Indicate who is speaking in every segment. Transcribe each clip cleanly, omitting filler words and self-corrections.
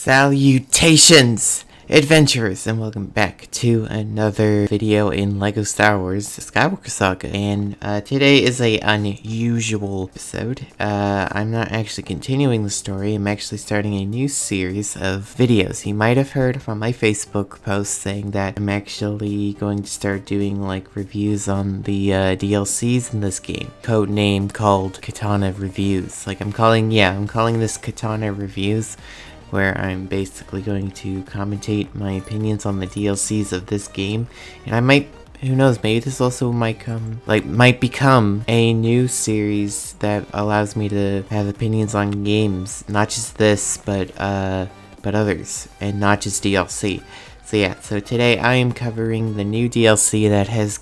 Speaker 1: Salutations, adventurers, and welcome back to another video in LEGO Star Wars Skywalker Saga. And today is a unusual episode. I'm not actually continuing the story. I'm actually starting a new series of videos. You might have heard from my Facebook post saying that I'm actually going to start doing like reviews on the DLCs in this game. Code name called Katana Reviews. Like I'm calling this Katana Reviews, where I'm basically going to commentate my opinions on the DLCs of this game. And I might, who knows, maybe this also might become a new series that allows me to have opinions on games, not just this, but others, and not just DLC. So today I am covering the new DLC that has,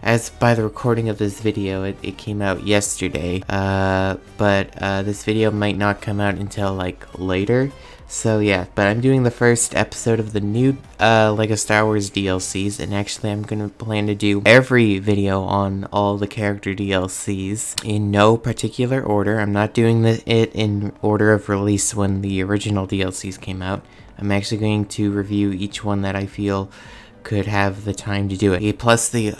Speaker 1: as by the recording of this video, it came out yesterday, but this video might not come out until like later. So yeah, but I'm doing the first episode of the new LEGO Star Wars DLCs, and actually I'm gonna plan to do every video on all the character DLCs in no particular order. I'm not doing it in order of release when the original DLCs came out. I'm actually going to review each one that I feel could have the time to do it. Plus the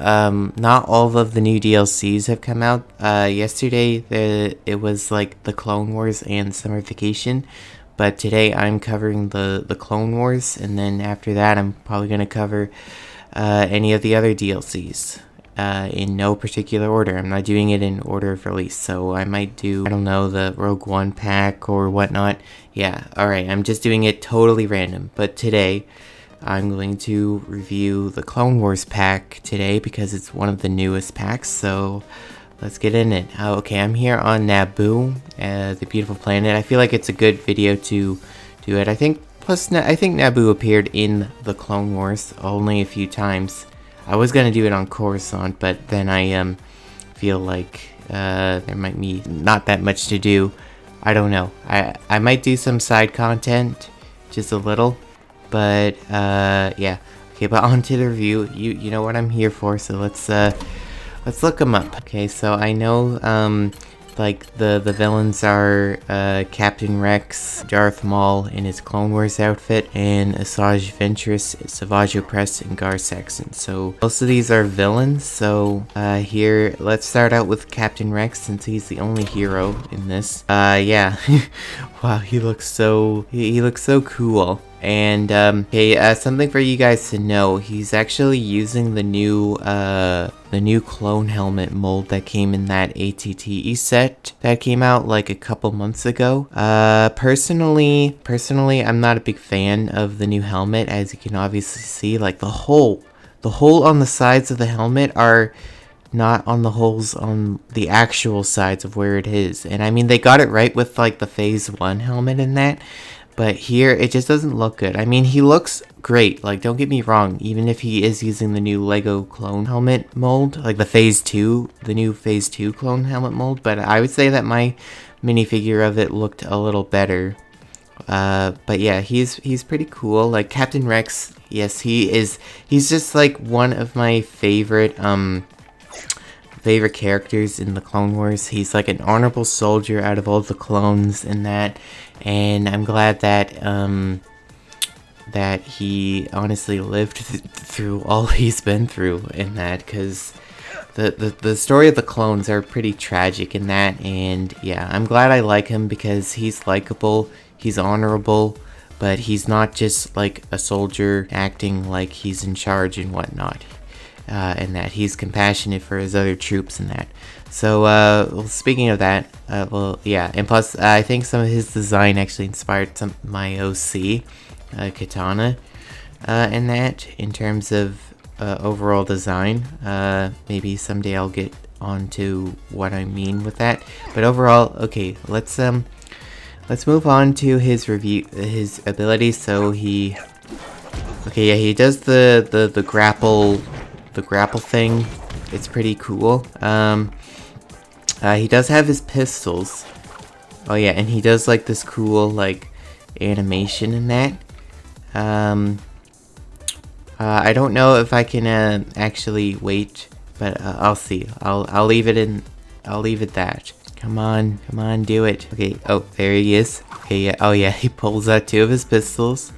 Speaker 1: not all of the new DLCs have come out. Yesterday it was like the Clone Wars and Summer Vacation. But today I'm covering the Clone Wars, and then after that I'm probably going to cover any of the other DLCs in no particular order. I'm not doing it in order of release, so I might do, I don't know, the Rogue One pack or whatnot. Yeah, alright, I'm just doing it totally random. But today I'm going to review the Clone Wars pack today because it's one of the newest packs, so let's get in it. Okay, I'm here on Naboo, the beautiful planet. I feel like it's a good video to do it. I think Naboo appeared in the Clone Wars only a few times. I was gonna do it on Coruscant, but then I feel like there might be not that much to do. I don't know. I might do some side content, just a little, but yeah. Okay, but on to the review. You know what I'm here for, so let's look them up. Okay, so I know, like, the villains are, Captain Rex, Darth Maul in his Clone Wars outfit, and Asajj Ventress, Asajj Opress, and Gar Saxon. So, most of these are villains, so, here, let's start out with Captain Rex, since he's the only hero in this. Yeah. Wow, he looks so cool. And, okay, something for you guys to know, he's actually using the new clone helmet mold that came in that ATTE set that came out like a couple months ago. Personally, I'm not a big fan of the new helmet, as you can obviously see. Like, the hole on the sides of the helmet are not on the holes on the actual sides of where it is. And I mean, they got it right with like the Phase 1 helmet in that. But here, it just doesn't look good. I mean, he looks great, like, don't get me wrong, even if he is using the new LEGO clone helmet mold, like the new Phase 2 clone helmet mold, but I would say that my minifigure of it looked a little better. But yeah, he's pretty cool. Like, Captain Rex, yes, he's just, like, one of my favorite characters in the Clone Wars. He's like an honorable soldier out of all the clones in that, and I'm glad that that he honestly lived through all he's been through in that, because the story of the clones are pretty tragic in that. And yeah, I'm glad I like him because he's likable, he's honorable, but he's not just like a soldier acting like he's in charge and whatnot. And that he's compassionate for his other troops and that. So, well, speaking of that, well, yeah, and plus, I think some of his design actually inspired my OC, Katana, and that, in terms of overall design. Maybe someday I'll get onto what I mean with that. But overall, okay, let's move on to his review, his abilities. So he does the grapple. The grapple thing, it's pretty cool. He does have his pistols. Oh yeah, and he does like this cool like animation in that. I don't know if I can actually wait, but I'll see. I'll leave it that. Come on, do it. Okay, oh, there he is. Okay, yeah, oh yeah, he pulls out 2 of his pistols.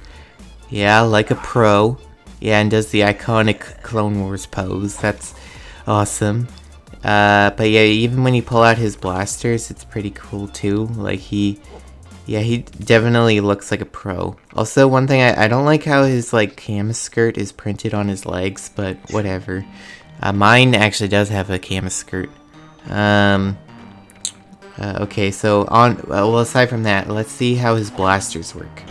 Speaker 1: Yeah, like a pro. Yeah, and does the iconic Clone Wars pose. That's awesome. But yeah, even when you pull out his blasters, it's pretty cool too. Like he definitely looks like a pro. Also, one thing, I don't like how his like camo skirt is printed on his legs, but whatever. Mine actually does have a camo skirt. Okay, so well, aside from that, let's see how his blasters work.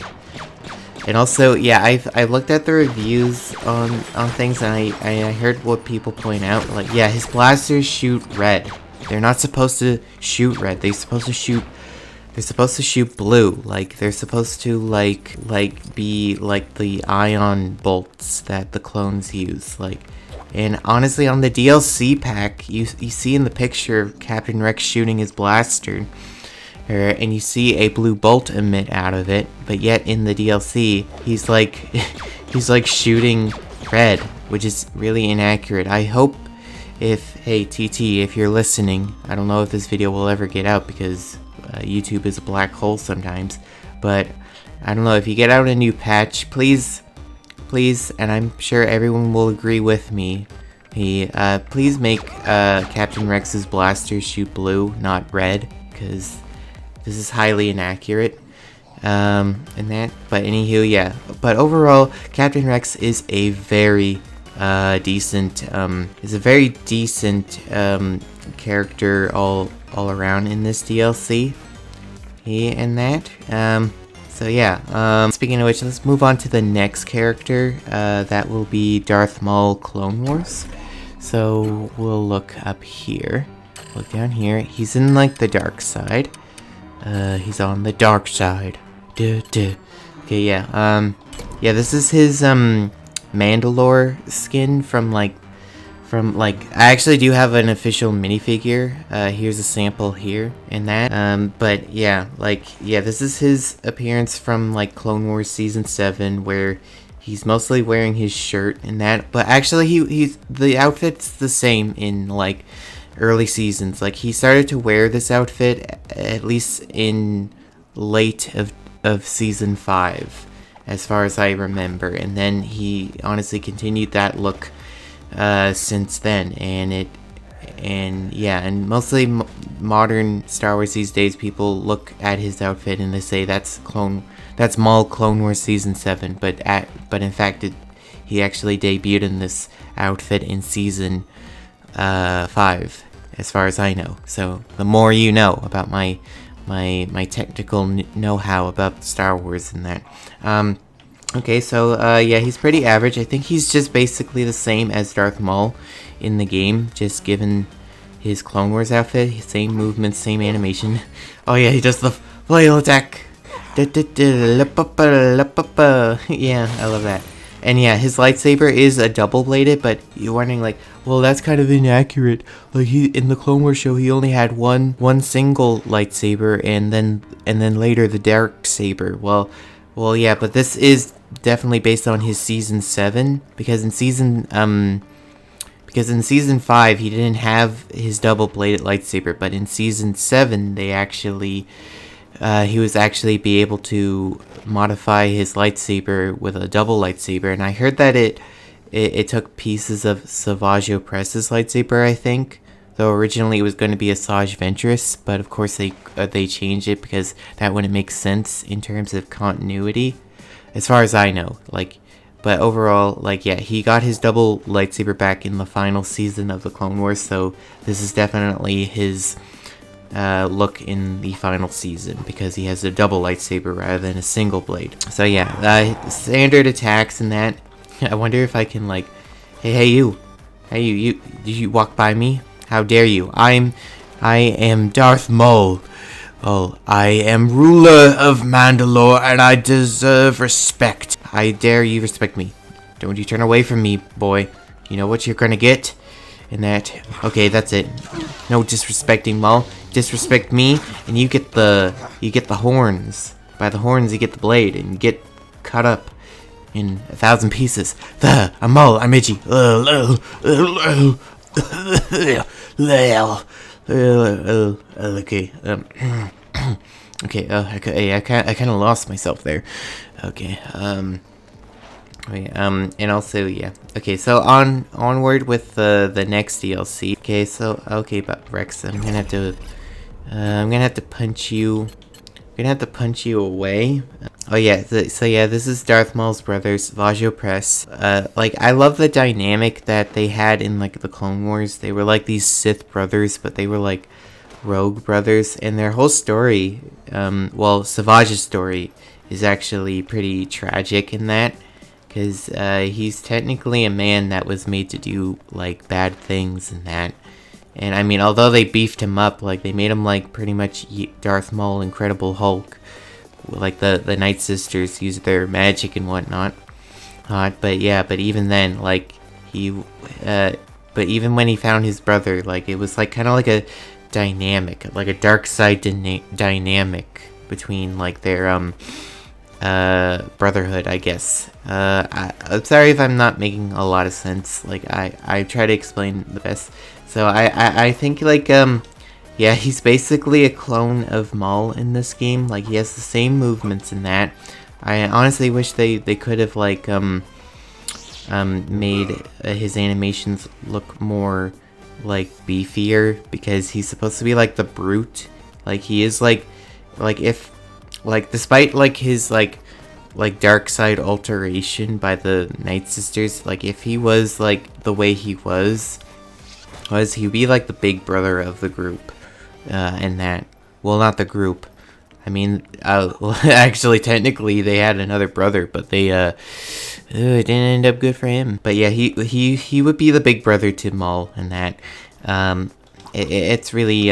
Speaker 1: And also, yeah, I looked at the reviews on things, and I heard what people point out. Like, yeah, his blasters shoot red. They're not supposed to shoot red. They're supposed to shoot blue. Like, they're supposed to like be like the ion bolts that the clones use. Like, and honestly, on the DLC pack, you see in the picture of Captain Rex shooting his blaster, and you see a blue bolt emit out of it, but yet in the DLC, he's like shooting red, which is really inaccurate. I hope hey TT, if you're listening, I don't know if this video will ever get out because YouTube is a black hole sometimes, but I don't know, if you get out a new patch, please, and I'm sure everyone will agree with me, please make Captain Rex's blaster shoot blue, not red, because this is highly inaccurate. But anywho, yeah. But overall, Captain Rex is a very decent character all around in this DLC. So yeah, speaking of which, let's move on to the next character. That will be Darth Maul Clone Wars. So we'll look up here. Look down here. He's in like the dark side. He's on the dark side. Okay, yeah. Yeah, this is his Mandalore skin from I actually do have an official minifigure. Here's a sample here and that. But yeah, this is his appearance from like Clone Wars Season 7, where he's mostly wearing his shirt and that. But actually, the outfit's the same in like early seasons. Like, he started to wear this outfit at least in late of Season 5, as far as I remember. And then he honestly continued that look since then, and mostly modern Star Wars these days, people look at his outfit and they say that's Maul Clone Wars Season 7, but in fact he actually debuted in this outfit in Season 5, as far as I know. So the more you know about my technical know-how about Star Wars and that. Okay, so yeah, he's pretty average. I think he's just basically the same as Darth Maul in the game, just given his Clone Wars outfit, same movements, same animation. Oh yeah, he does the flail attack. Yeah, I love that. And yeah, his lightsaber is a double-bladed, but you're wondering like, well, that's kind of inaccurate. Like, in the Clone Wars show, he only had one single lightsaber, and then later the dark saber. Well, yeah, but this is definitely based on his Season 7, because in Season 5 he didn't have his double-bladed lightsaber, but in Season 7 they actually he was actually be able to modify his lightsaber with a double lightsaber, and I heard that it took pieces of Asajj Ventress's lightsaber, I think. Though originally it was going to be Asajj Ventress, but of course they changed it because that wouldn't make sense in terms of continuity, as far as I know. But overall, yeah, he got his double lightsaber back in the final season of the Clone Wars, so this is definitely his look in the final season, because he has a double lightsaber rather than a single blade. So yeah, standard attacks and that. I wonder if I can hey you, did you walk by me? How dare you? I am Darth Maul. Oh, I am ruler of Mandalore, and I deserve respect. I dare you respect me. Don't you turn away from me, boy. You know what you're gonna get? And that. Okay, that's it. No disrespecting, Maul. Disrespect me, and you get the horns. By the horns, you get the blade, and you get cut up in 1,000 pieces. I'm Maul. I'm itchy. Okay. Okay. I kind of lost myself there. Okay. Wait, and also, yeah. Okay, so onward with the next DLC. Okay, so but Rex, I'm gonna have to punch you. I'm gonna have to punch you away. Oh yeah, so yeah, this is Darth Maul's brothers, Opress. Like, I love the dynamic that they had in, like, the Clone Wars. They were like these Sith brothers, but they were like rogue brothers, and their whole story, well, Savaj's story is actually pretty tragic in that, because he's technically a man that was made to do, like, bad things and that. And I mean, although they beefed him up, like, they made him like pretty much Darth Maul, Incredible Hulk. Like, the Night Sisters use their magic and whatnot. But yeah, but even then, like, but even when he found his brother, like, it was like kind of like a dynamic, like a dark side dynamic between, like, their brotherhood, I guess. I'm sorry if I'm not making a lot of sense. Like, I try to explain the best. So I think, like, yeah, he's basically a clone of Maul in this game. Like, he has the same movements in that. I honestly wish they could have, like, made his animations look more, like, beefier, because he's supposed to be like the brute. Like, he is like if, like, despite, like, his, like dark side alteration by the Night Sisters, like, if he was like the way he was he'd be like the big brother of the group, and that, well, not the group, I mean, well, actually, technically, they had another brother, but they, it didn't end up good for him. But yeah, he would be the big brother to Maul, and that, it's really,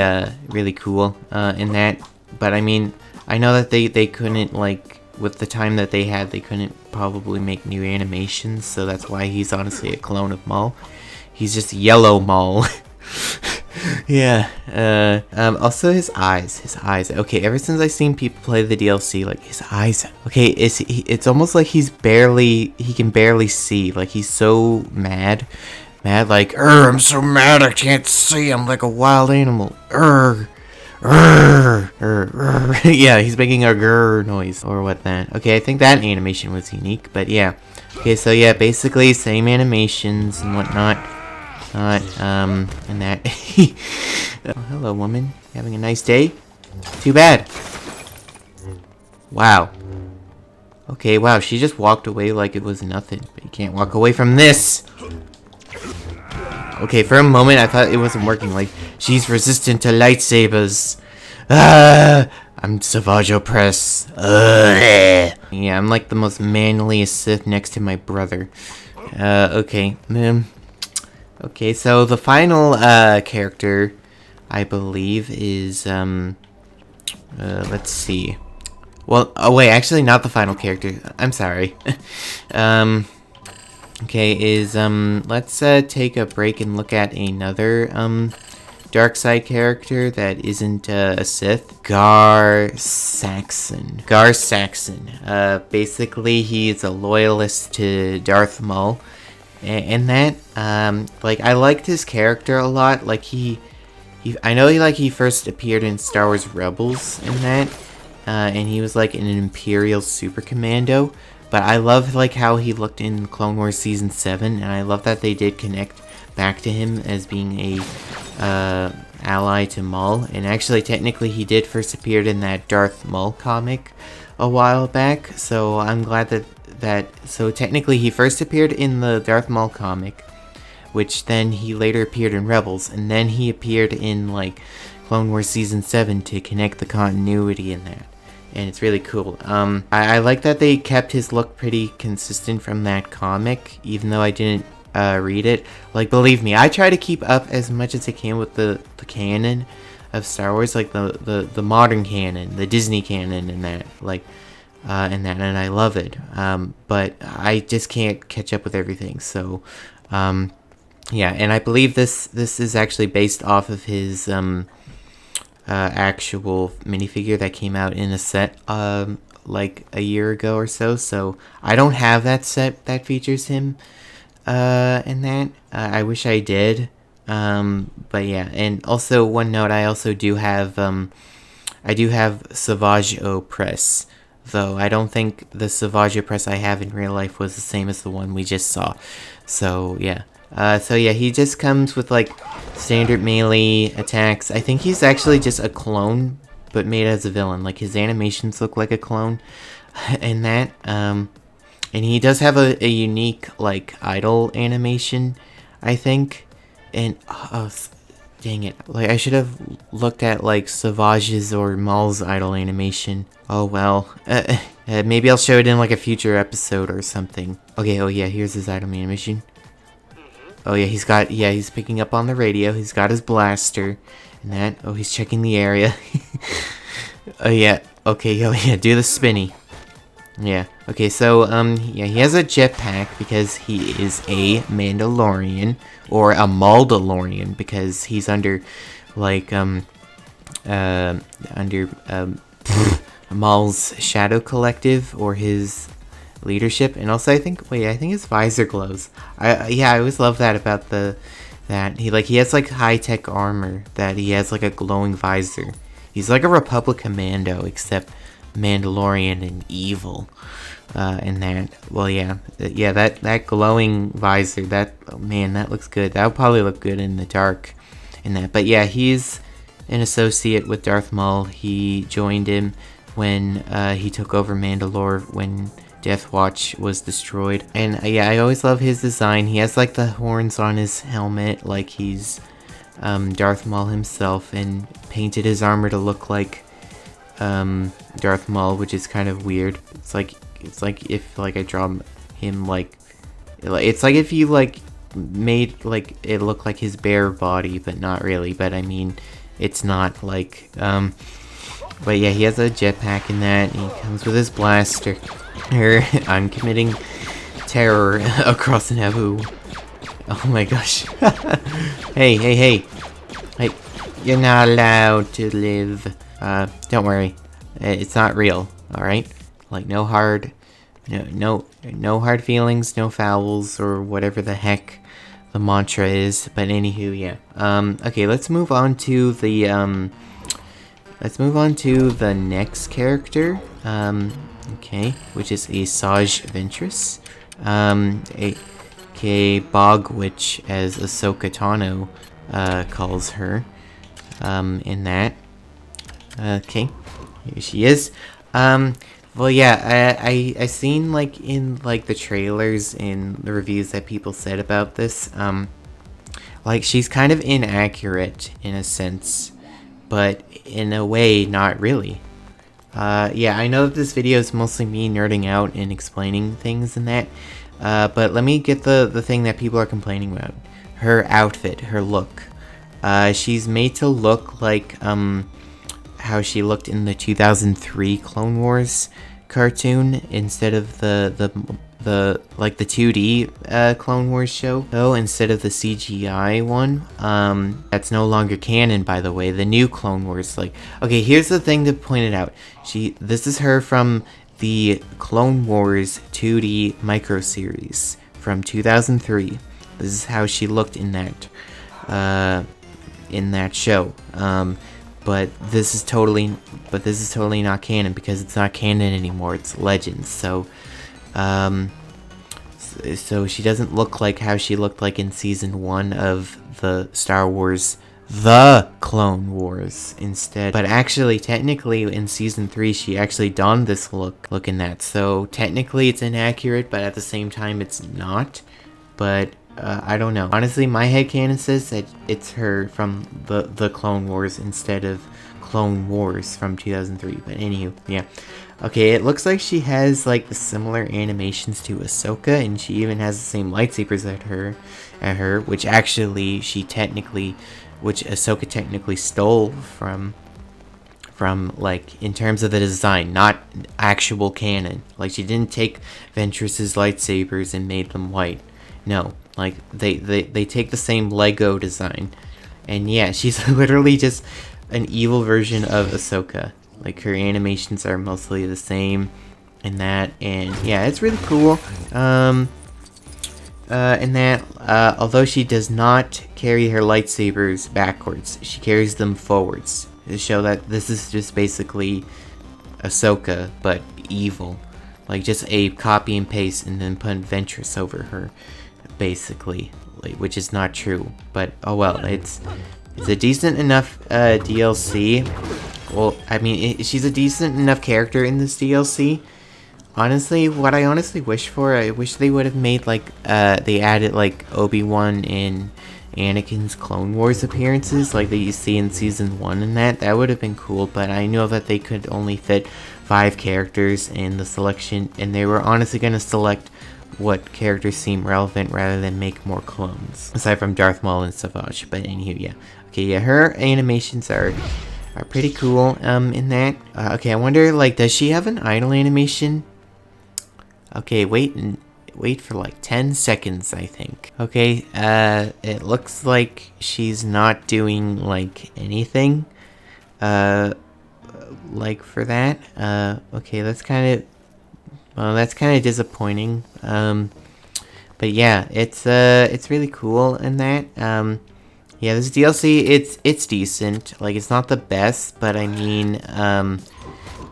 Speaker 1: really cool, in that. But I mean, I know that they couldn't, like, with the time that they had, they couldn't probably make new animations, so that's why he's honestly a clone of Maul. He's just yellow Maul. Yeah. Also his eyes. Okay, ever since I've seen people play the DLC, like, his eyes. Okay, it's almost like he can barely see. Like, he's so mad, like, I'm so mad I can't see. I'm like a wild animal. Yeah, he's making a grrr noise or what that. Okay, I think that animation was unique, but yeah. Okay, so yeah, basically same animations and whatnot. And that. Oh, hello, woman. Having a nice day? Too bad. Wow. Okay, wow, she just walked away like it was nothing. But you can't walk away from this! Okay, for a moment I thought it wasn't working. Like, she's resistant to lightsabers. I'm Savage Opress. Yeah, I'm like the most manliest Sith next to my brother. Okay. Okay, so the final character, I believe, is let's see. Well, oh wait, actually not the final character. I'm sorry. Okay, let's take a break and look at another dark side character that isn't a Sith. Gar Saxon. Basically, he's a loyalist to Darth Maul. And that, like, I liked his character a lot. Like, I know he first appeared in Star Wars Rebels and that, and he was like an Imperial super commando. But I love, like, how he looked in Clone Wars Season 7, and I love that they did connect back to him as being a ally to Maul. And actually, technically, he did first appear in that Darth Maul comic a while back, so I'm glad so technically he first appeared in the Darth Maul comic, which then he later appeared in Rebels, and then he appeared in, like, Clone Wars Season 7 to connect the continuity in that. And it's really cool. I like that they kept his look pretty consistent from that comic, even though I didn't read it. Like, believe me, I try to keep up as much as I can with the canon of Star Wars, like the modern canon, the Disney canon, and that, like, and I love it. But I just can't catch up with everything. So, yeah, and I believe this is actually based off of his actual minifigure that came out in a set like a year ago or so. So I don't have that set that features him in that. I wish I did. But yeah, and also one note, I also do have Savage Opress, though I don't think the Savage Opress I have in real life was the same as the one we just saw. So yeah. So yeah, he just comes with like standard melee attacks. I think he's actually just a clone, but made as a villain. Like his animations look like a clone, and that. And he does have a unique like idol animation, I think. And dang it! Like I should have looked at like Savage's or Maul's idol animation. Oh well. Maybe I'll show it in like a future episode or something. Okay. Oh yeah, here's his idol animation. Oh yeah, he's picking up on the radio. He's got his blaster, and that. Oh, he's checking the area. Oh yeah. Okay. Oh yeah, do the spinny. Yeah. Okay, so, yeah, he has a jetpack because he is a Mandalorian, or a Maldalorian, because he's under, like, Maul's Shadow Collective, or his leadership, and also I think his visor glows. I always love that about he has, like, high-tech armor, that he has, like, a glowing visor. He's like a Republic Commando, except Mandalorian and evil. And that, well, yeah, that glowing visor, man, that looks good. That would probably look good in the dark, and that. But yeah, he's an associate with Darth Maul. He joined him when he took over Mandalore when Death Watch was destroyed. And yeah, I always love his design. He has like the horns on his helmet, like he's Darth Maul himself, and painted his armor to look like Darth Maul, which is kind of weird. It's like if like I draw him like it's like if you like made like it look like his bare body, but not really. But I mean, it's not like but yeah, he has a jetpack in that, and he comes with his blaster. I'm committing terror across Naboo. Oh my gosh. Hey, you're not allowed to live. Don't worry, it's not real, alright? Like, no hard feelings, no fouls, or whatever the heck the mantra is. But anywho, yeah. Okay, let's move on to the, next character. Okay, which is Asajj Ventress. aka Bog Witch, as Ahsoka Tano, calls her, in that. Okay, here she is. Well, yeah, I seen, like, in, like, the trailers and the reviews that people said about this, like, she's kind of inaccurate, in a sense, but in a way, not really. Yeah, I know that this video is mostly me nerding out and explaining things and that, but let me get the thing that people are complaining about. Her outfit, her look. She's made to look like, how she looked in the 2003 Clone Wars cartoon instead of the 2D Clone Wars show. So instead of the CGI one, that's no longer canon, by the way. The new Clone Wars, like, okay, here's the thing to point it out. This is her from the Clone Wars 2D micro series from 2003. This is how she looked in that show. But this is totally not canon, because it's not canon anymore. It's Legends. So she doesn't look like how she looked like in season 1 of the Star Wars, The Clone Wars, instead. But actually, technically, in season 3, she actually donned this look in that. So technically, it's inaccurate, but at the same time, it's not. But I don't know. Honestly, my headcanon says that it's her from the Clone Wars instead of Clone Wars from 2003. But anywho, yeah. Okay, it looks like she has like the similar animations to Ahsoka, and she even has the same lightsabers at her, which actually which Ahsoka technically stole from like, in terms of the design, not actual canon. Like, she didn't take Ventress's lightsabers and made them white. No, like, they take the same Lego design. And yeah, she's literally just an evil version of Ahsoka. Like, her animations are mostly the same and that, and yeah, it's really cool. in that, although she does not carry her lightsabers backwards, she carries them forwards to show that this is just basically Ahsoka, but evil. Like, just a copy and paste and then put Ventress over her, basically. Like, which is not true, but oh well, it's a decent enough DLC. Well, I mean, she's a decent enough character in this DLC. Honestly, what I honestly wish for, I wish they would have made, like, they added, like, Obi-Wan and Anakin's Clone Wars appearances, like that you see in Season 1 and that. That would have been cool, but I know that they could only fit 5 characters in the selection, and they were honestly going to select what characters seem relevant rather than make more clones. Aside from Darth Maul and Savage, but anywho, yeah. Okay, yeah, her animations are pretty cool, in that. Okay, I wonder, like, does she have an idle animation? Okay, wait for like 10 seconds, I think. Okay, it looks like she's not doing, like, anything, like, for that. Okay, that's kind of, well, that's kind of disappointing. But yeah, it's really cool in that. Yeah, this DLC, it's decent. Like, it's not the best, but I mean,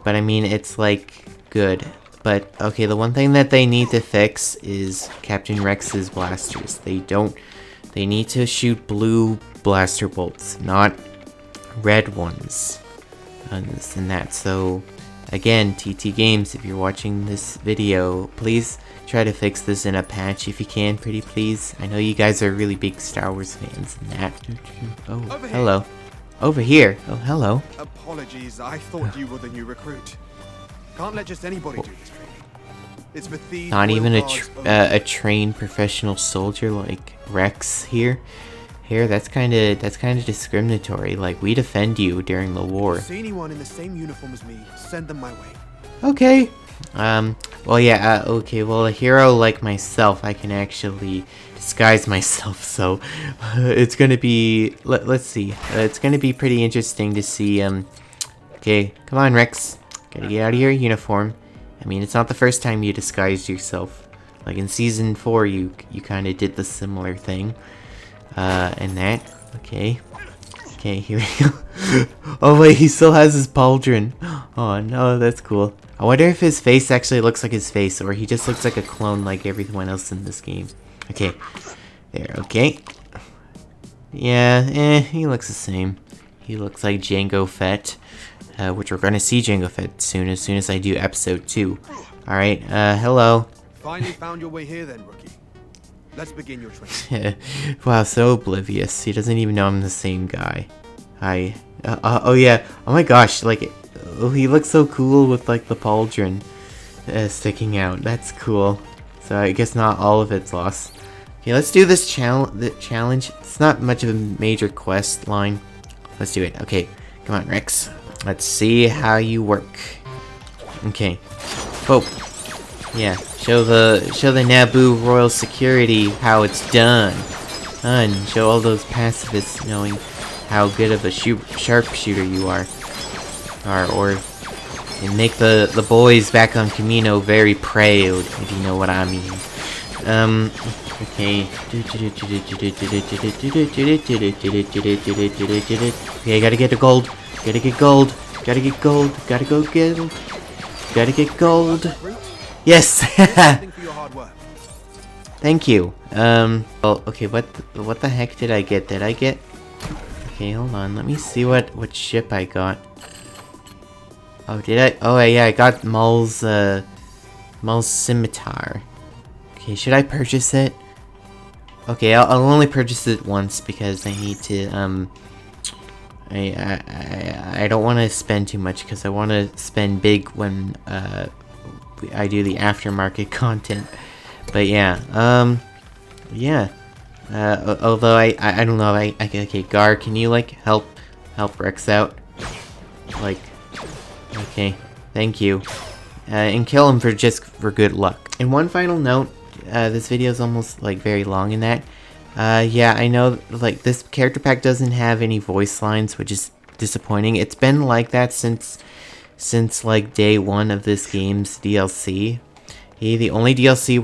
Speaker 1: it's, like, good. But, okay, the one thing that they need to fix is Captain Rex's blasters. They need to shoot blue blaster bolts, not red ones. And this and that. So, again, TT Games, if you're watching this video, please try to fix this in a patch if you can, pretty please. I know you guys are really big Star Wars fans and that. Oh, hello. Over here. Oh, hello.
Speaker 2: Apologies, I thought you were the new recruit. Can't let just anybody do this training. It's for thieves.
Speaker 1: Not even a trained professional soldier like Rex here. That's kind of discriminatory. Like, we defend you during the war.
Speaker 2: If you see anyone in the same uniform as me, send them my way.
Speaker 1: Okay. Well, yeah. Okay. Well, a hero like myself, I can actually disguise myself. So, it's gonna be. Let's see. It's gonna be pretty interesting to see. Okay. Come on, Rex. Gotta get out of your uniform. I mean, it's not the first time you disguised yourself. Like in Season 4, you kind of did the similar thing. And that. Okay. Okay, here we go. Oh wait, he still has his pauldron. Oh no, that's cool. I wonder if his face actually looks like his face, or he just looks like a clone like everyone else in this game. Okay. There, okay. Yeah, he looks the same. He looks like Jango Fett. Which we're gonna see Jango Fett soon, as soon as I do episode 2. Alright, hello.
Speaker 2: Finally found your way here then, rookie. Let's begin your training.
Speaker 1: Wow, so oblivious. He doesn't even know I'm the same guy. Hi. Oh yeah. Oh my gosh, like, oh, he looks so cool with, like, the pauldron sticking out. That's cool. So I guess not all of it's lost. Okay, let's do this challenge. It's not much of a major quest line. Let's do it. Okay, come on, Rex. Let's see how you work. Okay. Oh. Yeah. Show the Naboo Royal Security how it's done. Show all those pacifists knowing how good of a sharpshooter you are. And make the boys back on Kamino very proud, if you know what I mean. Okay. Okay, gotta get the gold. Gotta get gold. Gotta get gold. Gotta go get gold. Gotta get gold. Yes. Thank you. Well, okay. What the heck did I get? Did I get? Okay, hold on. Let me see what ship I got. Oh, did I? Oh, yeah. I got Maul's scimitar. Okay, should I purchase it? Okay, I'll only purchase it once because I need to I don't want to spend too much because I want to spend big when I do the aftermarket content. But yeah, yeah. Although I don't know. Okay, Gar, can you like help Rex out? Like, okay, thank you. And kill him for good luck. And one final note. This video is almost like very long in that. Yeah, I know, like, this character pack doesn't have any voice lines, which is disappointing. It's been like that since like day 1 of this game's DLC. The only DLC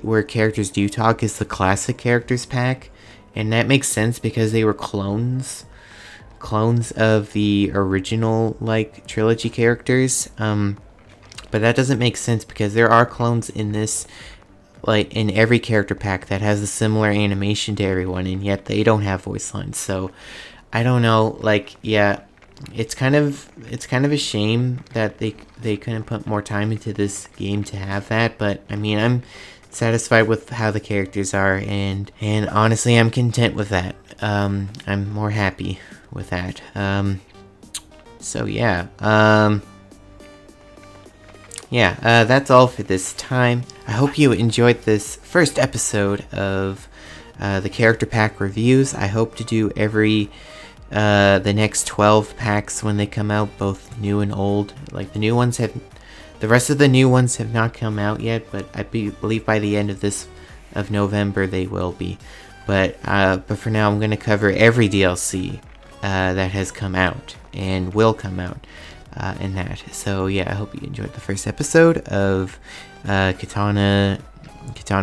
Speaker 1: where characters do talk is the classic characters pack, and that makes sense because they were clones of the original like trilogy characters. But that doesn't make sense because there are clones in this, like in every character pack that has a similar animation to everyone, and yet they don't have voice lines. So I don't know, like, yeah, it's kind of a shame that they couldn't put more time into this game to have that. But I mean, I'm satisfied with how the characters are, and honestly, I'm content with that. I'm more happy with that. So yeah, that's all for this time. I hope you enjoyed this first episode of the character pack reviews. I hope to do the next 12 packs when they come out, both new and old. Like the rest of the new ones have not come out yet, but I believe by the end of November they will be. But for now, I'm gonna cover every DLC that has come out and will come out. In that. So yeah, I hope you enjoyed the first episode of Katana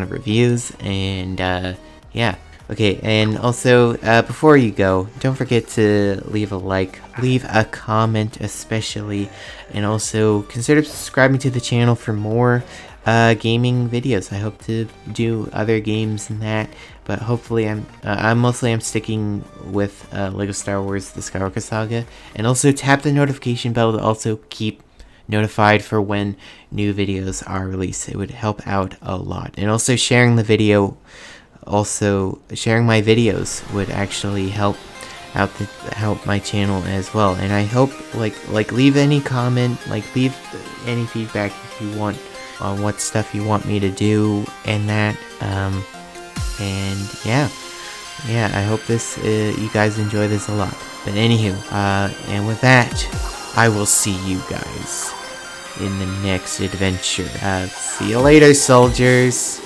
Speaker 1: reviews, and yeah. Okay, and also before you go, don't forget to leave a like, leave a comment especially, and also consider subscribing to the channel for more gaming videos. I hope to do other games and that, but hopefully I'm sticking with Lego Star Wars: The Skywalker Saga, and also tap the notification bell to also keep notified for when new videos are released. It would help out a lot, and also sharing my videos would actually help my channel as well. And I hope like leave any comment, leave any feedback if you want on what stuff you want me to do and that. And yeah, I hope you guys enjoy this a lot. But anywho, and with that, I will see you guys in the next adventure. See you later, soldiers.